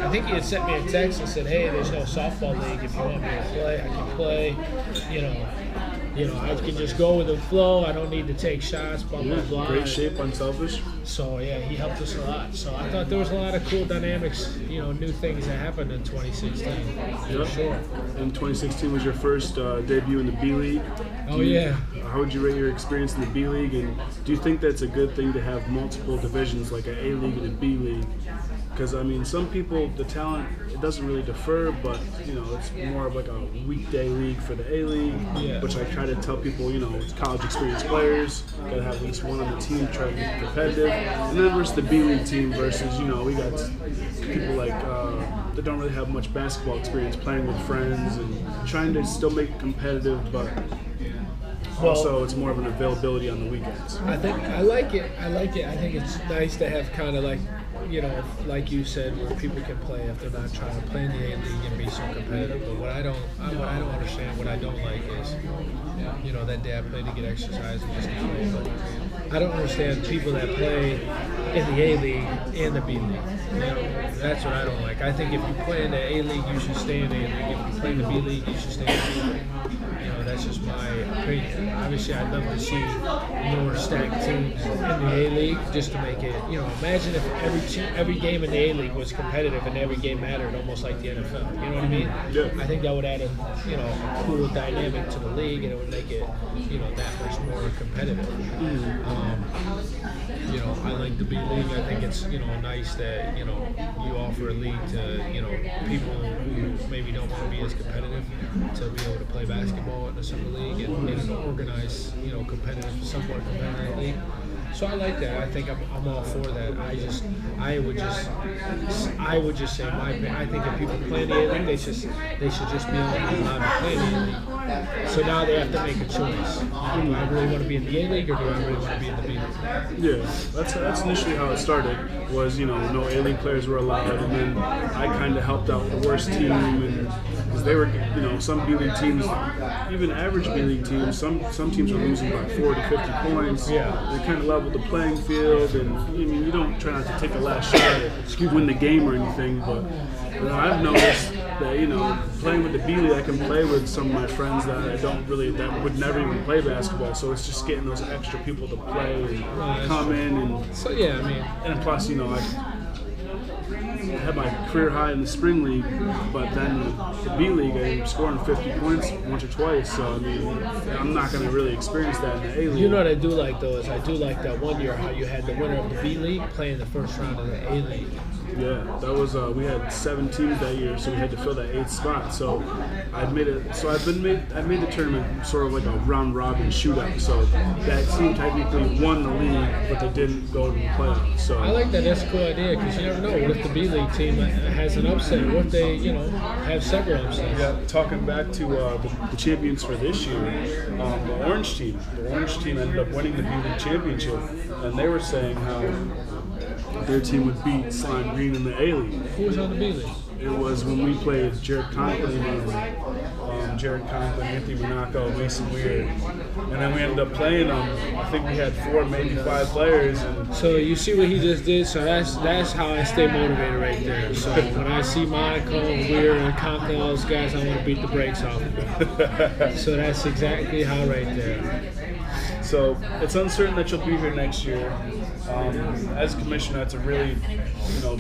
I think he had sent me a text and said, "Hey, there's no softball league. If you want me to play, I can play. I can just go with the flow. I don't need to take shots, blah, blah, blah." Great shape, unselfish. So, yeah, he helped us a lot. So I thought there was a lot of cool dynamics, new things that happened in 2016. For sure. And 2016 was your first debut in the B League. Yeah. How would you rate your experience in the B League? And do you think that's a good thing to have multiple divisions, like an A League and a B League? Because, some people, the talent, it doesn't really differ, but, it's more of like a weekday league for the A League, which I try to tell people, it's college experienced players, got to have at least one on the team, try to be competitive. And then versus the B League team versus, we got people like that don't really have much basketball experience playing with friends and trying to still make it competitive, but also it's more of an availability on the weekends. I like it. I think it's nice to have kind of like, like you said, where people can play if they're not trying to play in the A League and be so competitive. But what I don't understand, what I don't like is, that day I played to get exercise and just to play. But I don't understand people that play in the A League and the B League. That's what I don't like. I think if you play in the A League, you should stay in the A League. If you play in the B League, you should stay in the B League. That's just my opinion. Obviously, I'd love to see more stacked teams in the A League just to make it. Imagine if every game in the A League was competitive and every game mattered, almost like the NFL. You know what I mean? Yeah. I think that would add a cool dynamic to the league, and it would make it that much more competitive. I like the B League. I think it's nice that you offer a league to people who maybe don't want to be as competitive to be able to play basketball in the summer league and in an organized, somewhat competitive league. So I like that. I think I'm all for that. I would just say I think if people play in the A League, they should just be allowed to play in the A League. So now they have to make a choice. Do I really want to be in the A League or do I really want to be in the B League? Yeah, that's initially how it started. Was no A League players were allowed, and then I kind of helped out the worst team, and because they were some B League teams, even average B League teams, some teams were losing by 40, 50 points. Yeah, they kind of leveled the playing field, and you don't try not to take a last shot at win the game or anything, but I've noticed that playing with the B League, I can play with some of my friends that that would never even play basketball. So it's just getting those extra people to play and come in, and so and plus I had my career high in the spring league, but then the B League, I'm scoring 50 points once or twice. So I'm not going to really experience that in the A League. What I do like though is I do like that one year how you had the winner of the B League playing the first round of the A League. Yeah, that was we had 7 teams that year, so we had to fill that 8th spot. So I made the tournament sort of like a round robin shootout. So that team technically won the league, but they didn't go to the playoffs. So I like that. That's a cool idea because you never know. What if the B League team has an upset? What if they have several upsets? Yeah, talking back to the champions for this year, the Orange team. The Orange team ended up winning the B League championship, and they were saying how their team would beat Slime Green in the A League. Who was on the B League? It was when we played Jared Conklin, Anthony Monaco, Mason Weir, and then we ended up playing them. I think we had 4, maybe 5 players. And so you see what he just did. So that's how I stay motivated right there. So when I see Monaco, Weir, and Conklin, all those guys, I want to beat the brakes off of them. So that's exactly how right there. So it's uncertain that you'll be here next year. As commissioner, that's a really,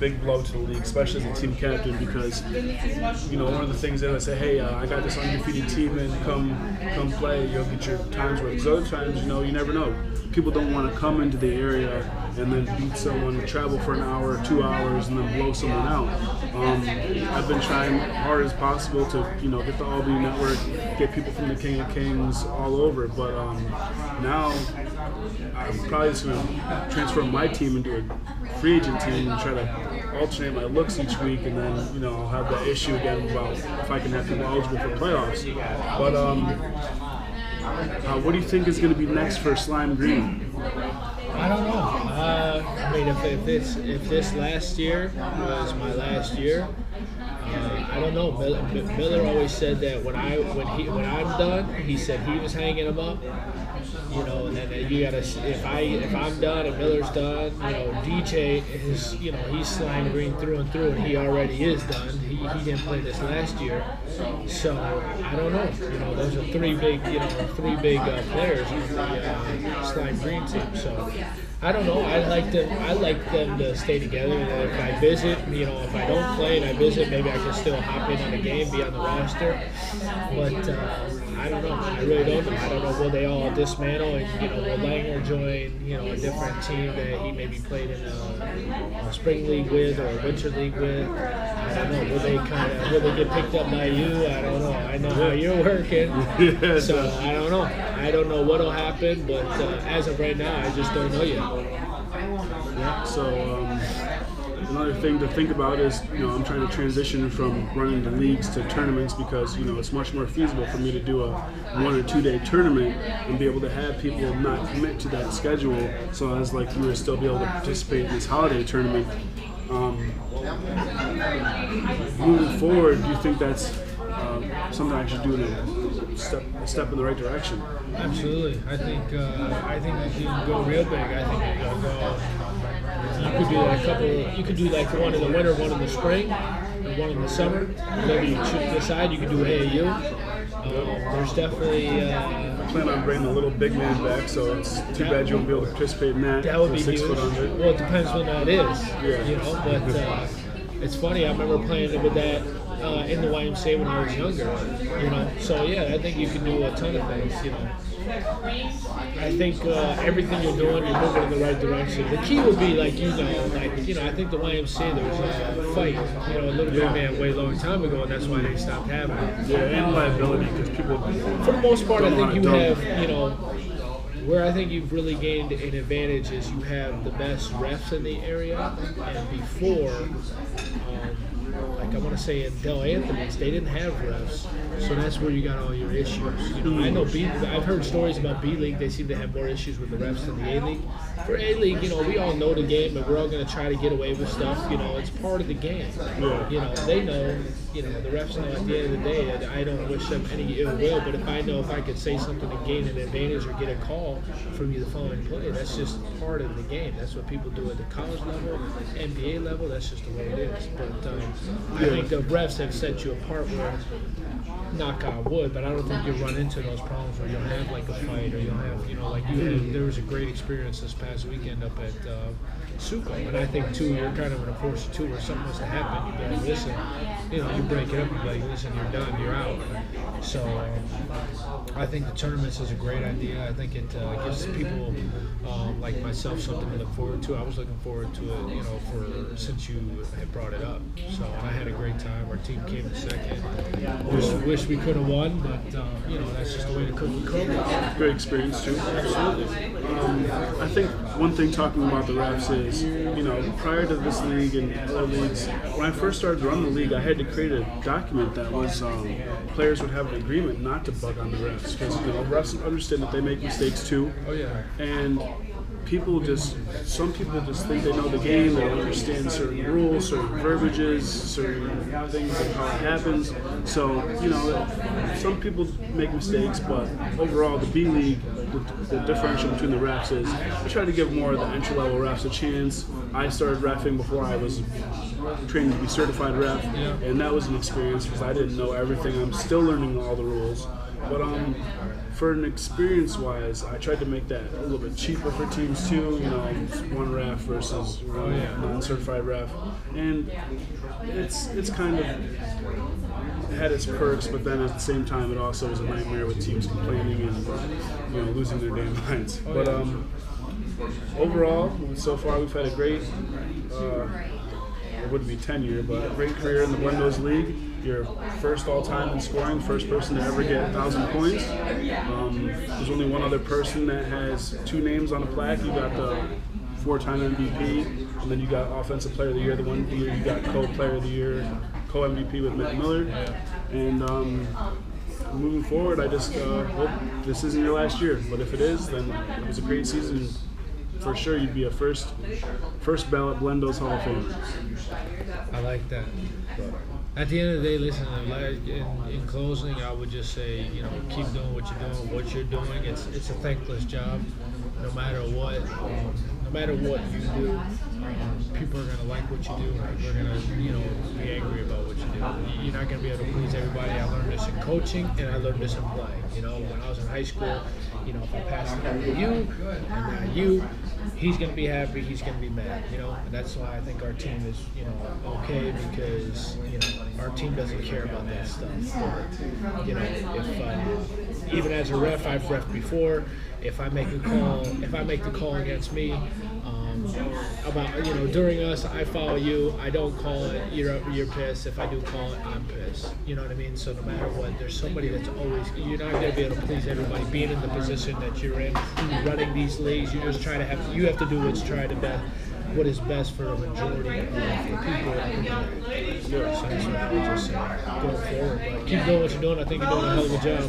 big blow to the league, especially as a team captain, because, one of the things they would say, hey, I got this undefeated team and come play. You'll get your times worth. Because other times, you never know. People don't want to come into the area and then beat someone, travel for an hour or 2 hours, and then blow someone out. I've been trying hard as possible to, get the Albany Network, get people from the King of Kings all over. But now I'm probably just going to transfer my team into a free agent team and try to alternate my looks each week, and then, I'll have that issue again about if I can have people eligible for playoffs. But what do you think is going to be next for Slime Green? I don't know. If this last year was my last year, I don't know. Miller always said that when I'm done, he said he was hanging him up. You know, and then you gotta. If I'm done and Miller's done, you know, DJ is, you know, he's slime green through and through, and he already is done. He didn't play this last year, so I don't know. You know, those are three big players in the slime green team. So I don't know. I like them to stay together. And if I visit, you know, if I don't play and I visit, maybe I can still hop in on a game, be on the roster. But I don't know. I really don't know. I don't know. Will they all dismantle and, you know, will Langer join, you know, a different team that he maybe played in a spring league with or a winter league with? I don't know. Will they get picked up by you? I don't know. I know how you're working, so I don't know. I don't know what'll happen, but as of right now, I just don't know yet. Yeah. So another thing to think about is, you know, I'm trying to transition from running the leagues to tournaments because, you know, it's much more feasible for me to do a 1 or 2 day tournament and be able to have people not commit to that schedule, so as like you would still be able to participate in this holiday tournament. Moving forward, do you think that's something I should do a step in the right direction? Absolutely. I think you can go real big. I think you can go. You could do like a couple. You could do like one in the winter, one in the spring, and one in the summer. Maybe you should decide. You could do AAU. There's definitely. I plan on bringing the little big man back, so it's too bad you won't be able to participate in that. That would be 6 huge. foot under. Well, it depends when that is. Yeah. You know, but it's funny. I remember playing with that in the YMCA when I was younger. You know, so yeah, I think you can do a ton of things. You know. I think everything you're doing, you're moving in the right direction. The key will be, like, I think the YMCA, there was a fight, you know, a little bit man way long time ago, and that's why they stopped having it. Yeah, and liability, because people, for the most part, I think you have, you know, where I think you've really gained an advantage is you have the best refs in the area, and before, like I want to say in Del Anthony's, they didn't have refs, so that's where you got all your issues. You know, I know I've heard stories about B League. They seem to have more issues with the refs than the A League. For A League, you know, we all know the game, and we're all going to try to get away with stuff. You know, it's part of the game. You know, they know. You know, the refs know at the end of the day that I don't wish them any ill will, but if I could say something to gain an advantage or get a call from you the following play, that's just part of the game. That's what people do at the college level, NBA level. That's just the way it is. But I think the refs have set you apart where, knock on wood, but I don't think you'll run into those problems where you'll have like a fight or you'll have, you know, like you had. There was a great experience this past weekend up at Suco, and I think too, you're kind of in a force of two where something must have happened. You'd be like, listen, you know, you break it up and be like, listen, you're done, you're out. So I think the tournaments is a great idea. I think it gives people like myself something to look forward to. I was looking forward to it, you know, since you had brought it up. So I had a great time. Our team came in second. Wish we could have won, but you know, that's just the way the cookie crumbles. Great experience too. Absolutely. I think one thing talking about the refs is, you know, prior to this league and other leagues, when I first started running the league, I had to create a document that was players would have an agreement not to bug on the refs, because, you know, refs understand that they make mistakes too. Oh yeah. And some people just think they know the game, they don't understand certain rules, certain verbiages, certain things and how it happens. So, you know, some people make mistakes, but overall the B League, the differential between the refs is I try to give more of the entry-level refs a chance. I started reffing before I was trained to be certified ref, and that was an experience because I didn't know everything. I'm still learning all the rules. But for an experience-wise, I tried to make that a little bit cheaper for teams too. You know, one ref versus non-certified ref, and it's kind of had its perks. But then at the same time, it also was a nightmare with teams complaining and, you know, losing their damn minds. But overall, so far we've had a great. It wouldn't be tenure, but a great career in the Blendos League. You're first all-time in scoring, first person to ever get 1,000 points. There's only one other person that has 2 names on a plaque. You got the 4-time MVP, and then you got Offensive Player of the Year. The one year you got Co-Player of the Year, Co-MVP with Matt Miller. And moving forward, I just hope this isn't your last year. But if it is, then it was a great season for sure you'd be a first ballot Blendos Hall of Famer. I like that. At the end of the day, listen, like in closing, I would just say, you know, keep doing what you're doing. What you're doing, it's a thankless job. No matter what you do, people are gonna like what you do. People are gonna, you know, be angry about what you do. You're not gonna be able to please everybody. I learned this in coaching, and I learned this in playing. You know, when I was in high school, you know, if I pass it over to you and not you, he's gonna be happy. He's gonna be mad. You know, and that's why I think our team is, you know, okay, because, you know, our team doesn't care about that stuff. Or, you know, if even as a ref, I've reffed before. If I make the call against me, about, you know, during us, I follow you, I don't call it, you're pissed. If I do call it, I'm pissed. You know what I mean? So no matter what, there's somebody that's always, you're not going to be able to please everybody. Being in the position that you're in, running these leagues, you just try to you have to do what is best for the majority of the people. So that's what I would just say going forward. But keep doing what you're doing. I think you're doing a hell of a job.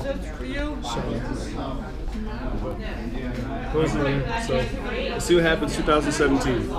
So we'll see what happens 2017.